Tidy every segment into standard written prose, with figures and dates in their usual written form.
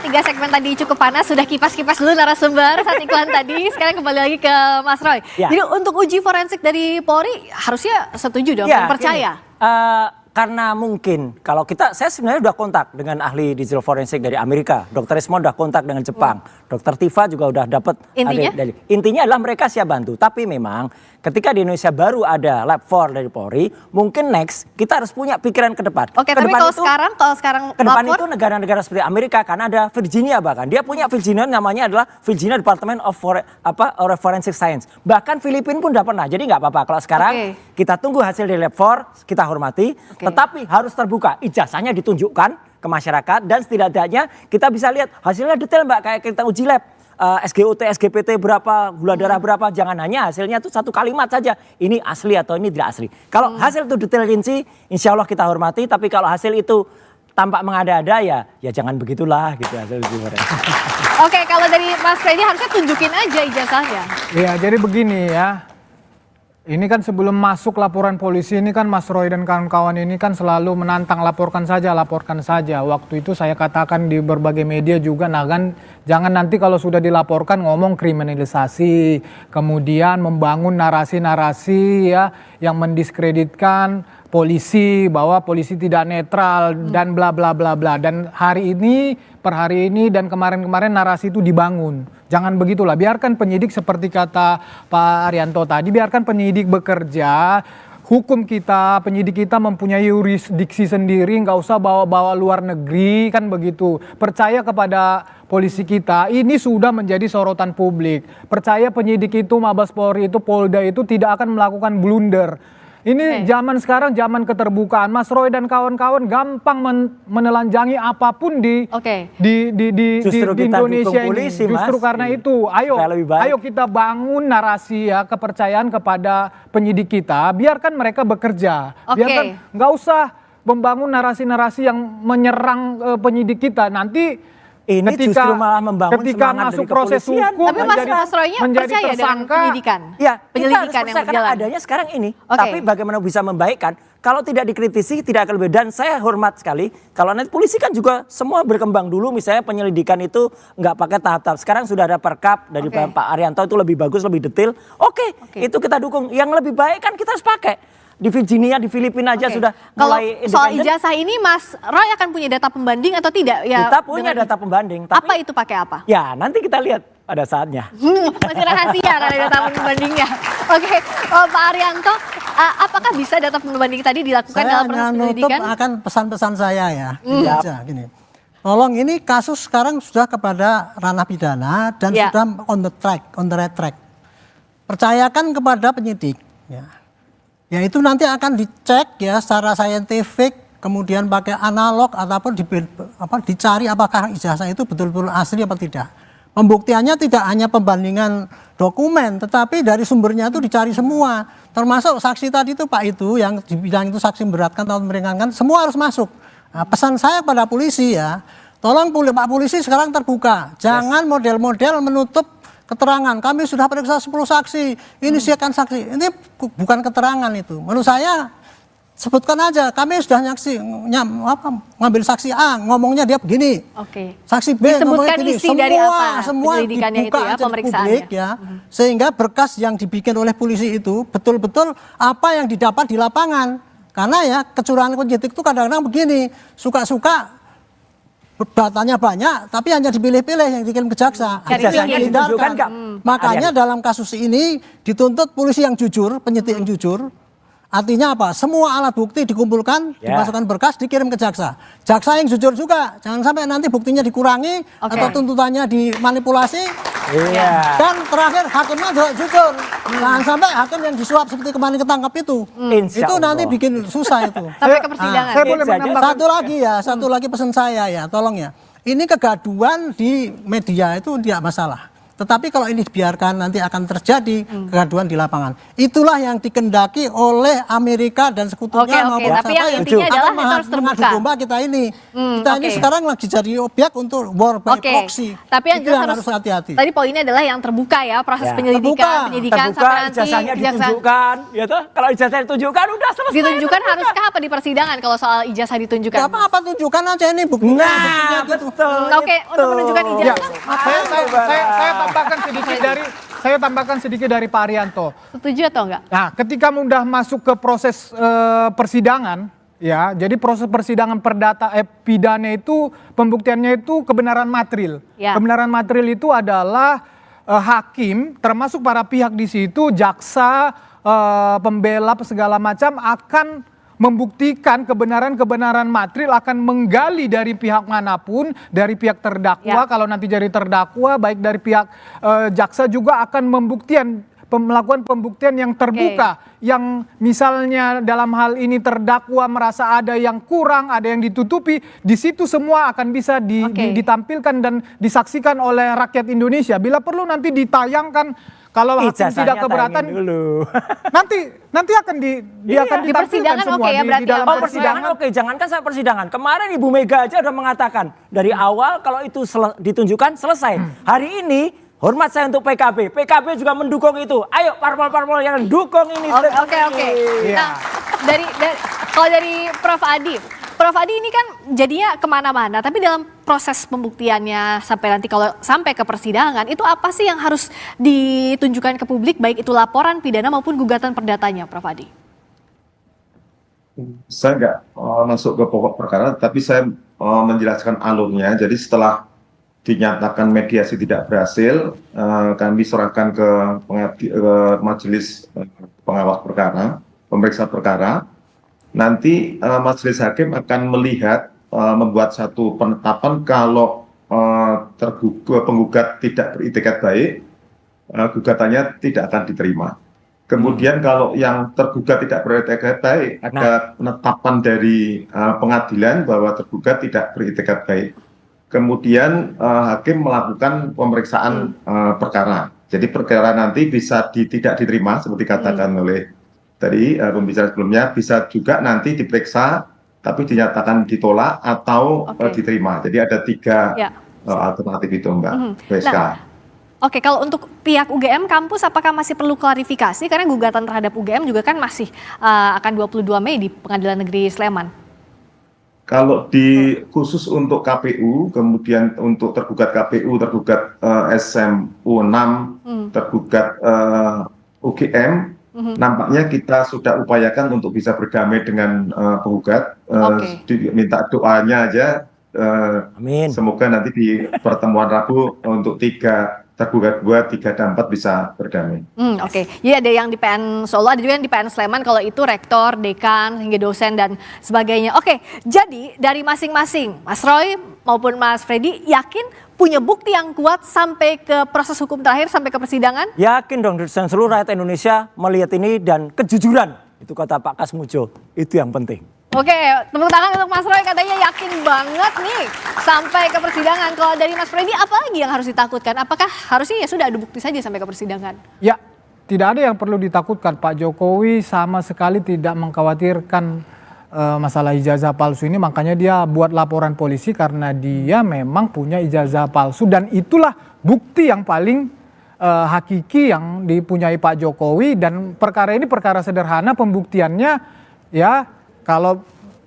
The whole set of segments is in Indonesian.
3 segmen tadi cukup panas, sudah kipas-kipas dulu narasumber saat iklan tadi. Sekarang kembali lagi ke Mas Roy. Ya. Jadi untuk uji forensik dari Polri harusnya setuju dong, Ya, percaya. Karena mungkin kalau saya sebenarnya udah kontak dengan ahli digital forensik dari Amerika, Dr. Ismo udah kontak dengan Jepang, Dr. Tifa juga udah dapat. Intinya adalah mereka siap bantu. Tapi memang ketika di Indonesia baru ada lab 4 dari Polri, mungkin next kita harus punya pikiran ke depan. Oke, tapi kalau sekarang ke depan lapor, itu negara-negara seperti Amerika, Kanada, Virginia bahkan dia punya Virginia namanya adalah Virginia Department of Forensic Science. Bahkan Filipina pun udah pernah. Jadi nggak apa-apa kalau sekarang kita tunggu hasil dari lab 4, kita hormati. Tetapi harus terbuka, ijazahnya ditunjukkan ke masyarakat dan setidaknya kita bisa lihat hasilnya detail Mbak, kayak kita uji lab. SGOT, SGPT berapa, gula darah berapa, jangan hanya hasilnya itu satu kalimat saja, ini asli atau ini tidak asli. Kalau hasil itu detail rinci, insya Allah kita hormati, tapi kalau hasil itu tampak mengada-ada ya jangan begitulah gitu hasil uji forensik. Oke, kalau dari Mas Freddy harusnya tunjukin aja ijazahnya. Iya, jadi begini ya. Ini kan sebelum masuk laporan polisi ini kan Mas Roy dan kawan-kawan ini kan selalu menantang laporkan saja, laporkan saja. Waktu itu saya katakan di berbagai media juga, nah kan jangan nanti kalau sudah dilaporkan ngomong kriminalisasi, kemudian membangun narasi-narasi ya yang mendiskreditkan polisi, bahwa polisi tidak netral dan bla bla bla bla. Dan hari ini, per hari ini dan kemarin-kemarin narasi itu dibangun. Jangan begitulah, biarkan penyidik seperti kata Pak Arianto tadi, biarkan penyidik bekerja. Hukum kita, penyidik kita mempunyai yurisdiksi sendiri, nggak usah bawa-bawa luar negeri, kan begitu. Percaya kepada polisi kita, ini sudah menjadi sorotan publik. Percaya penyidik itu, Mabes Polri itu, Polda itu tidak akan melakukan blunder. Ini zaman sekarang, zaman keterbukaan. Mas Roy dan kawan-kawan gampang menelanjangi apapun di Indonesia ini. Polisi, justru Mas. Karena itu, ayo kita bangun narasi ya, kepercayaan kepada penyidik kita. Biarkan mereka bekerja. Biarkan, nggak usah membangun narasi-narasi yang menyerang penyidik kita. Nanti ini justru malah membangun ketika masuk proses hukum, tapi Mas Roy-nya percaya dengan penyidikan? Ya, penyelidikan yang karena berjalan. adanya sekarang ini. Tapi bagaimana bisa membaikkan? Kalau tidak dikritisi tidak akan lebih. Dan saya hormat sekali kalau nanti polisi kan juga semua berkembang dulu, misalnya penyelidikan itu nggak pakai tahap-tahap. Sekarang sudah ada perkap dari Pak Arianto itu lebih bagus, lebih detail. Itu kita dukung. Yang lebih baik kan kita harus pakai. Di Virginia, di Filipina aja sudah mulai independen. Soal ijazah ini Mas Roy akan punya data pembanding atau tidak? Ya, kita punya data pembanding. Tapi, apa itu pakai apa? Ya nanti kita lihat pada saatnya. Masih rahasia kan ada data pembandingnya. Oke, Pak Arianto, apakah bisa data pembanding tadi dilakukan dalam proses penyelidikan? Saya akan pesan-pesan saya ya. Gini. Tolong, ini kasus sekarang sudah kepada ranah pidana dan sudah on the right track. Percayakan kepada penyidik. Ya itu nanti akan dicek ya secara saintifik, kemudian pakai analog ataupun dicari apakah ijazah itu betul-betul asli apa tidak. Pembuktiannya tidak hanya pembandingan dokumen, tetapi dari sumbernya itu dicari semua. Termasuk saksi tadi itu Pak itu yang dibilang itu saksi memberatkan atau meringankan, semua harus masuk. Nah, pesan saya pada polisi ya, tolong Pak polisi sekarang terbuka. Jangan model-model menutup keterangan. Kami sudah periksa 10 saksi, ini siapkan saksi. Ini bukan keterangan itu. Menurut saya sebutkan aja, kami sudah ngambil saksi A, ngomongnya dia begini. Saksi B ngomongnya begini. Semua dibuka aja di publik ya. Sehingga berkas yang dibikin oleh polisi itu betul-betul apa yang didapat di lapangan. Karena ya kecurangan penyidik itu kadang-kadang begini, suka-suka datanya banyak, tapi hanya dipilih-pilih yang dikirim ke jaksa. Makanya dalam kasus ini dituntut polisi yang jujur, penyidik yang jujur. Artinya apa? Semua alat bukti dikumpulkan, dimasukkan berkas, dikirim ke jaksa. Jaksa yang jujur juga, jangan sampai nanti buktinya dikurangi atau tuntutannya dimanipulasi. Dan terakhir hakimnya juga jujur. Jangan sampai hakim yang disuap seperti kemarin ketangkap itu. Itu nanti bikin susah itu. Sampai ke persidangan. Saya boleh menambahkan satu lagi pesan saya ya, tolong ya. Ini kegaduhan di media itu tidak masalah. Tetapi kalau ini dibiarkan nanti akan terjadi kegaduhan di lapangan. Itulah yang dikendaki oleh Amerika dan sekutunya maupun Tapi yang intinya adalah itu harus terbuka. domba kita ini. Kita ini sekarang lagi jadi objek untuk war by proxy. Tapi yang itu jelas harus hati-hati. Tadi poinnya adalah yang terbuka ya, proses penyidikan terbuka, sampai nanti ijazahnya ditunjukkan, ya toh? Kalau ijazahnya ditunjukkan udah selesai. Ditunjukkan haruskah apa di persidangan kalau soal ijazah ditunjukkan? Gak apa-apa, tunjukkan aja ini bukti. Nah, betul. Oke, untuk menunjukkan Ya, ijazah. saya tambahkan sedikit dari Pak Arianto. Setuju atau enggak? Nah, ketika mudah masuk ke proses persidangan, ya, jadi proses persidangan pidana itu pembuktiannya itu kebenaran material. Ya. Kebenaran material itu adalah hakim, termasuk para pihak di situ, jaksa, pembela, segala macam akan membuktikan kebenaran material, akan menggali dari pihak manapun, dari pihak terdakwa, kalau nanti jadi terdakwa, baik dari pihak jaksa juga akan melakukan pembuktian yang terbuka, yang misalnya dalam hal ini terdakwa merasa ada yang kurang, ada yang ditutupi, di situ semua akan bisa ditampilkan dan disaksikan oleh rakyat Indonesia. Bila perlu nanti ditayangkan. Kalau hakim tidak keberatan, nanti akan ditampilkan semua di dalam persidangan. Oke, jangankan sampai persidangan. Kemarin Ibu Mega aja udah mengatakan dari awal kalau itu ditunjukkan selesai. Hari ini hormat saya untuk PKB. PKB juga mendukung itu. Ayo parpol-parpol yang dukung ini. Oke. Nah, kalau dari Prof Adi ini kan jadinya kemana-mana, tapi dalam proses pembuktiannya sampai ke persidangan, itu apa sih yang harus ditunjukkan ke publik, baik itu laporan pidana maupun gugatan perdatanya, Prof Adi? Saya nggak masuk ke pokok perkara, tapi saya menjelaskan alurnya. Jadi setelah dinyatakan mediasi tidak berhasil, kami serahkan ke majelis pengawas perkara, pemeriksa perkara. Nanti majelis hakim akan melihat membuat satu penetapan kalau penggugat tidak beritikat baik, gugatannya tidak akan diterima. Kemudian kalau yang tergugat tidak beritikat baik, ada penetapan dari pengadilan bahwa tergugat tidak beritikat baik. Kemudian hakim melakukan pemeriksaan perkara. Jadi perkara nanti bisa tidak diterima seperti katakan oleh tadi pembicara sebelumnya, bisa juga nanti diperiksa tapi dinyatakan ditolak atau diterima. Jadi ada 3 alternatif itu, Mbak Veska. Oke, kalau untuk pihak UGM kampus apakah masih perlu klarifikasi karena gugatan terhadap UGM juga kan masih akan 22 Mei di Pengadilan Negeri Sleman? Kalau khusus untuk KPU, kemudian untuk tergugat KPU, tergugat SMU 6, tergugat UGM, nampaknya kita sudah upayakan untuk bisa berdamai dengan penggugat. Minta doanya aja. Amin. Semoga nanti di pertemuan Rabu untuk 3 tergugat 2, 3 dan 4 bisa berdamai. Jadi ada yang di PN Solo, ada juga yang di PN Sleman, kalau itu rektor, dekan, hingga dosen dan sebagainya. Jadi dari masing-masing, Mas Roy maupun Mas Freddy yakin punya bukti yang kuat sampai ke proses hukum terakhir, sampai ke persidangan? Yakin dong, dan seluruh rakyat Indonesia melihat ini dan kejujuran. Itu kata Pak Kasmujo, itu yang penting. Oke, tepuk tangan untuk Mas Roy, katanya yakin banget nih sampai ke persidangan. Kalau dari Mas Freddy, apa lagi yang harus ditakutkan? Apakah harusnya ya sudah ada bukti saja sampai ke persidangan? Ya, tidak ada yang perlu ditakutkan. Pak Jokowi sama sekali tidak mengkhawatirkan masalah ijazah palsu ini, makanya dia buat laporan polisi karena dia memang punya ijazah palsu dan itulah bukti yang paling hakiki yang dipunyai Pak Jokowi. Dan perkara ini perkara sederhana pembuktiannya, ya kalau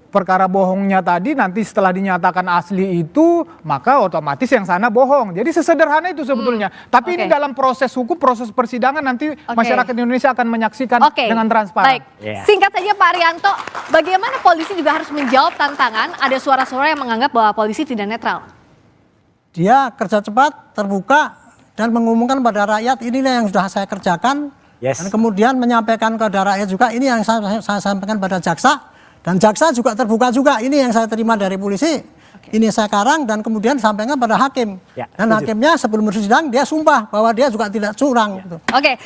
perkara bohongnya tadi nanti setelah dinyatakan asli itu maka otomatis yang sana bohong. Jadi sesederhana itu sebetulnya. Tapi ini dalam proses hukum, proses persidangan nanti masyarakat Indonesia akan menyaksikan dengan transparan. Baik, singkat saja Pak Arianto, bagaimana polisi juga harus menjawab tantangan ada suara-suara yang menganggap bahwa polisi tidak netral? Dia kerja cepat, terbuka, dan mengumumkan pada rakyat inilah yang sudah saya kerjakan. Dan kemudian menyampaikan kepada rakyat juga ini yang saya sampaikan pada jaksa. Dan jaksa juga terbuka juga, ini yang saya terima dari polisi, ini saya karang dan kemudian sampaikan pada hakim. Dan hakimnya sebelum bersidang dia sumpah bahwa dia juga tidak curang.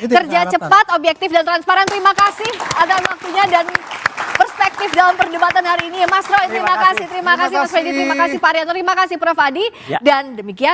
Kerja cepat, objektif dan transparan. Terima kasih atas waktunya dan perspektif dalam perdebatan hari ini. Mas Roy, terima kasih Mas Freddy, terima kasih Pak Arianto, terima kasih Prof Adi. Dan demikian.